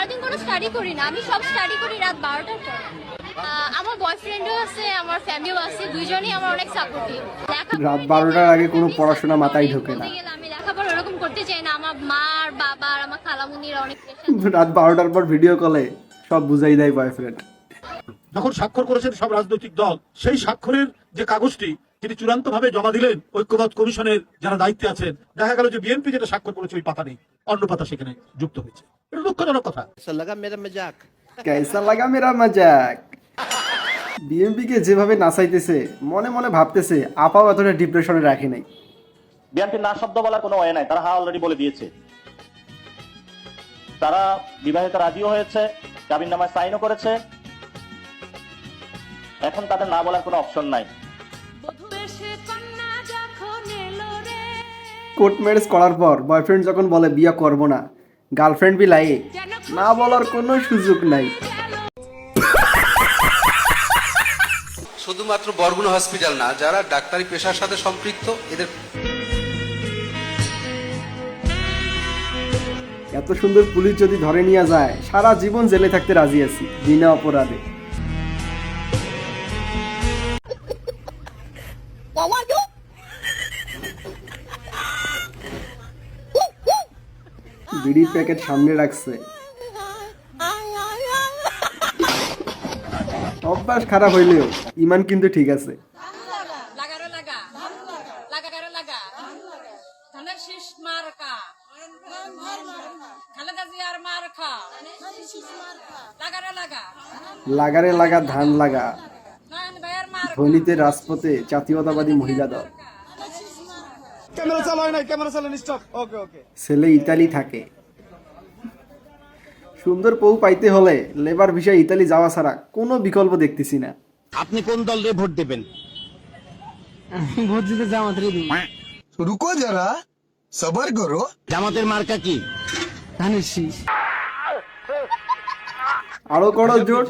সারাদিন কোনো স্টাডি করি না, আমি সব স্টাডি করি রাত 12টার পর। আমার বয়ফ্রেন্ডও আছে, আমার ফ্যামিলিও আছে, দুইজনই আমার অনেক সাপোর্টিভ। রাত 12টার আগে কোনো পড়াশোনা মাথায় ঢোকে না। আমি লেখাপড়া এরকম করতে চাই না, আমার মা আর বাবা আর আমার খালামুনির অনেক প্রেশার। রাত 12টার পর ভিডিও কলে সব বুঝাই দেয় বয়ফ্রেন্ড। যখন স্বাক্ষর করেছেন সব রাজনৈতিক দল, সেই স্বাক্ষরের যে কাগজটি তিনি চূড়ান্ত ভাবে জমা দিলেন ঐক্যমত্য কমিশনের যারা দায়িত্বে আছেন, দেখা গেল যে বিএনপি যেটা স্বাক্ষর করেছে ওই পাতা নেই, অন্য পাতা সেখানে যুক্ত হয়েছে। এটা দুঃখজনক কথা। কেসা লাগা মেরা মজাক। বিএনপি কে যেভাবে নাচাইতেছে, মনে মনে ভাবতেছে আপাও এতটা ডিপ্রেশনে রাখে নাই। বিএনপি না শব্দ বলার কোনো ওয়ে নাই, তারা হ্যাঁ অলরেডি বলে দিয়েছে। তারা বিবাহিত রাজিও হয়েছে, কাবিননামায় সাইনও করেছে, এখন তাদের না বলার কোনো অপশন নাই। কোর্ট ম্যারেজ করার পর বয়ফ্রেন্ড যখন বলে বিয়ে করব না, গার্লফ্রেন্ড বি লাই না বলার কোনো সুযোগ নাই। শুধুমাত্র বরগুনা হসপিটাল না, যারা ডাক্তারি পেশার সাথে সম্পৃক্ত এদের। এত সুন্দর পুলিশ যদি ধরে নিয়ে যায়, সারা জীবন জেলে থাকতে রাজি আছি বিনা অপরাধে। বিড়ির প্যাকেট সামনে রাখছে। অভ্যাস খারাপ হইলেও ইমান কিন্তু ঠিক আছে। লাগারে লাগা ধান লাগা, ধনীতে রাজপথে জাতীয়তাবাদী মহিলা দল। ছেলে ইতালি থাকে। সুন্দর বউ পাইতে হলে লেবার ভিসা ইতালি যাওয়া ছাড়া কোনো বিকল্প দেখতেছি না। আপনি কোন দলে ভোট দেবেন? ভোট দিতে জামাতেরই দিই। রুকো যারা, সবার করো। জামাতের মার্কা কি? ধানের শীষ। আরো করো জোর,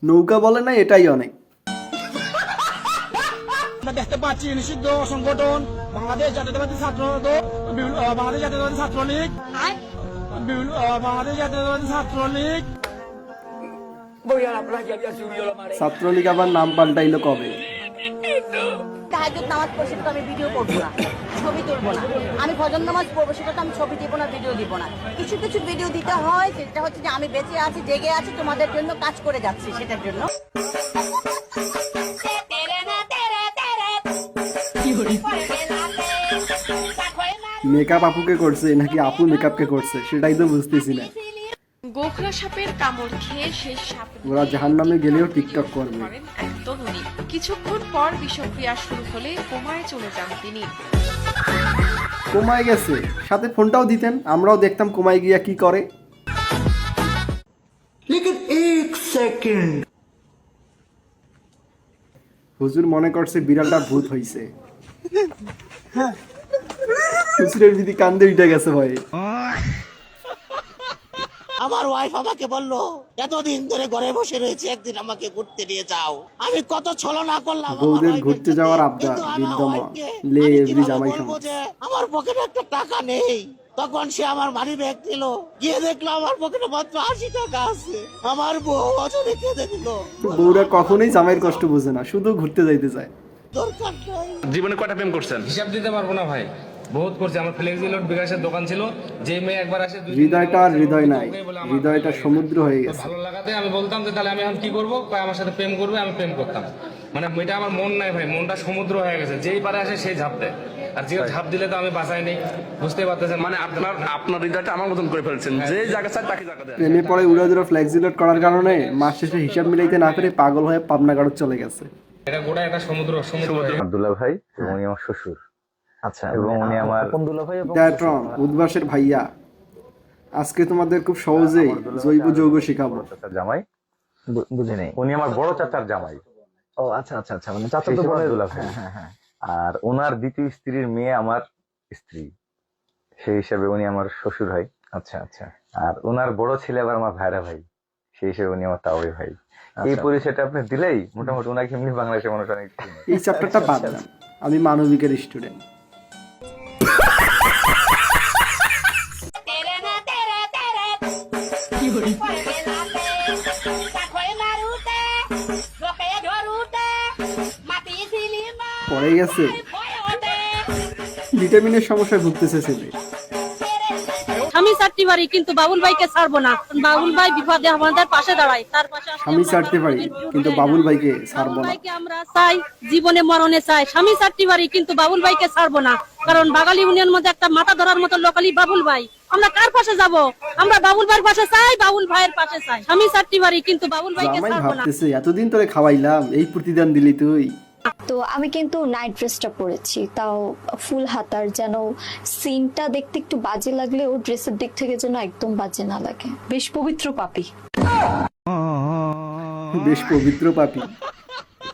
নৌকা বলে না এটাই অনেক। আমরা দেখতে পাচ্ছি নিষিদ্ধ সংগঠন বাংলাদেশ জাতীয়তাবাদী ছাত্রলীগ, বাংলাদেশ জাতীয়তাবাদী ছাত্রলীগ, বাংলাদেশ জাতীয়তাবাদী ছাত্রলীগ। ছাত্রলীগ আবার নাম পাল্টাইলো কবে? তাহাজ্জুদ নামাজ পড়ে সেটা আমি ভিডিও করবো না, ছবি তুলবো না। আমি ফজর নামাজ পড়বো, সেটা তো আমি ছবি দিব না, ভিডিও দিব না। কিছু কিছু ভিডিও দিতে হয়, সেটা হচ্ছে যে আমি বেঁচে আছি, জেগে আছি, তোমাদের জন্য কাজ করে যাচ্ছি, সেটার জন্য। মেকআপ আপুকে করছে নাকি আপু মেকআপকে করছে সেটাই তো বুঝতেছি না। গোখরা সাপের কামড় খেয়ে শেষ সাপ ওরা জাহান্নামে গেলেও টিকটক করবে। এক তরুণী কিছুক্ষণ পর বিষক্রিয়া শুরু হলে কোমায় চলে যান তিনি। কোমায় গেছে, সাথে ফোনটাও দিতেন, আমরাও দেখতাম কোমায় গিয়া কি করে। লেকিন এক সেকেন্ড, হুজুর মনে করছে বিড়ালটা ভূত হইছে। হুজুরের বিধি কান্দে উঠে গেছে ভয়ে। আমার ওয়াইফ আমাকে বললো এতদিন ধরে ঘরে বসে রয়েছে, একদিন আমাকে ঘুরতে নিয়ে যাও। আমি কত ছলনা করলাম বউদের ঘুরতে যাওয়ার আবদার, বিদ্যমান লে এভরি জামাই সমাজ। আমার পকেটে একটা টাকা নেই, তখন সে আমার মানি ব্যাগ দিল, গিয়ে দেখলো আমার পকেটে মাত্র 80 টাকা আছে। আমার বউ অজরে কেঁদে দিল। বউরা কখনোই জামাইয়ের কষ্ট বোঝে না, শুধু ঘুরতে যাইতে চায়। দরকার নাই। জীবনে কয়টা প্রেম করছেন? হিসাব দিতে পারবো না ভাই, বহুত করছে। আমার ফ্লেক্সি লোড বিকাশের দোকান ছিল, যে মেয়ে একবার আসে হৃদয়টা আর হৃদয় নাই, হৃদয়টা সমুদ্র হয়ে গেছে। ভালো লাগাতে আমি বলতাম যে তাহলে আমি এখন কি করবো, আমার সাথে প্রেম করবে, আমি প্রেম করতাম। মানে এটা আমার মন নাই ভাই, মনটা সমুদ্র হয়ে গেছে, যেই পারে আসে সেই ঝাঁপ দেয়, আর যে ঝাঁপ দিলে তো আমি বাঁচাই নেই, বুঝতে পারতেছেন। মানে আপনার হৃদয়টা আমার মতন করে ফেলছেন, যে জায়গা চাই তাকে জায়গা দেন। প্রেমে পরে উড়ে উড়ে ফ্লেক্সি লোড করার কারণে মাস শেষে হিসাব মিলাইতে না পেরে পাগল হয়ে পাবনাগড় চলে গেছে। এটা গোটা একটা সমুদ্র। আব্দুল্লাহ ভাই উনি আমার শ্বশুর। আচ্ছা, এবং উনি আমার ড্যাট্রন উদ্ভাসের ভাইয়া। আজকে তোমাদের খুব সহজেই জৈব যৌগ শেখাবো। জামাই বুঝি নেই, উনি আমার বড় চাচার জামাই। ও আচ্ছা আচ্ছা আচ্ছা, মানে চাচা তো বড়। হ্যাঁ হ্যাঁ। আর ওনার দ্বিতীয় স্ত্রীর মেয়ে আমার স্ত্রী, সেই হিসাবে উনি আমার শ্বশুর হয়। আচ্ছা আচ্ছা। আর ওনার বড় ছেলে আবার আমার ভাইরা ভাই, সেই হিসেবে উনি আমার তাওই ভাই। এই পরিচয়টা আপনি দিলেই মোটামুটি ওনাকে এমনি বাংলাদেশের মানুষ অনেক। এই চ্যাপ্টারটা বাদ দেন, আমি মানবিকের স্টুডেন্ট। পড়ে গেছে, ভিটামিনের সমস্যায় ভুগতেছে ছেলে। স্বামী চারটি বাড়ি কিন্তু বাবুল ভাইকে ছাড়বো না। বাবুল ভাই বিপদে আমাদের পাশে দাঁড়ায়, তার পাশে স্বামী ছাড়তে পারি কিন্তু বাবুল ভাইকে ছাড়বো না। আমরা চাই, জীবনে মরণে চাই। স্বামী চারটি বাড়ি কিন্তু বাবুল ভাইকে ছাড়বো না, কারণ বাঙালি ইউনিয়ন মধ্যে একটা মাথা ধরার মতো লোকালি বাবুল ভাই। আমরা কার পাশে যাব? আমরা বাবুল ভাইয়ের পাশে চাই, বাবুল ভাইয়ের পাশে চাই। স্বামী চারটি বাড়ি কিন্তু বাবুল ভাইকে জামাই ছাড়বো না। ভাবতেছে এতদিন তোরে খাওয়াইলাম, এই প্রতিদান দিলি তুই। তো আমি কিন্তু নাইট ড্রেসটা পরেছি, তাও ফুল হাতার, যেন সিনটা দেখতে একটু বাজে লাগলেও ড্রেসের দিক থেকে যেন একদম বাজে না লাগে। বেশ পবিত্র পাপী। বেশ পবিত্র পাপী।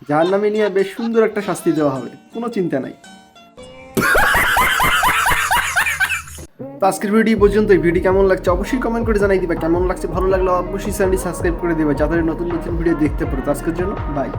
জাহান্নামে নিয়ে বেশ সুন্দর একটা শাস্তি দেওয়া হবে, কোনো চিন্তা নাই। তো আজকের ভিডিও পর্যন্ত। ভিডিও কেমন লাগছে অবশ্যই কমেন্ট করে জানাই দিবা। কেমন লাগছে, ভালো লাগলে অবশ্যই চ্যানেলটি সাবস্ক্রাইব করে দিবা যাতে নতুন নতুন ভিডিও দেখতে পারো। আজকের জন্য বাই।